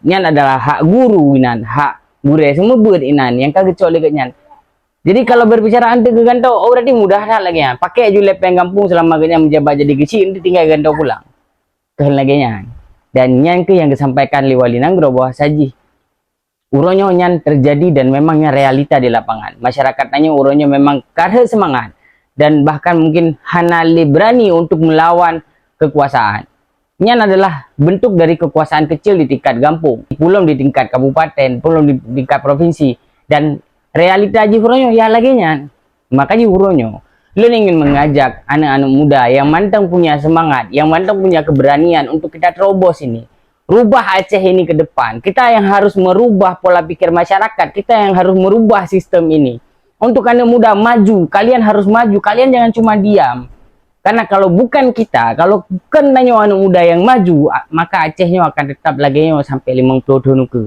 Nyan adalah hak guru inan, hak guru semua buat inan yang kagak kecuali ke nyan. Jadi kalau berbicara anti ke gantau, oh berarti mudah dah lagi ya. Pakai aja lep yang kampung selama kenya menjabat jadi kecil, nanti tinggal gantau pulang. Kehal lagi nyan. Dan nyan ke yang disampaikan li wali nanggro bahwa saji. Uronyo nyan terjadi dan memangnya realita di lapangan. Masyarakat nanya uronyo memang karena semangat. Dan bahkan mungkin hanali berani untuk melawan kekuasaan. Nyan adalah bentuk dari kekuasaan kecil di tingkat kampung. Belum di tingkat kabupaten, belum di tingkat provinsi. Dan realita aja uronyo ya lagi nyan. Makanya uronyo. Lu ingin mengajak anak-anak muda yang mantang punya semangat, yang mantang punya keberanian untuk kita terobos ini. Rubah Aceh ini ke depan. Kita yang harus merubah pola pikir masyarakat. Kita yang harus merubah sistem ini. Untuk anak muda maju. Kalian harus maju. Kalian jangan cuma diam. Karena kalau bukan kita, kalau bukan nanya anak muda yang maju, maka Acehnya akan tetap lagi sampai 50 tahun ke.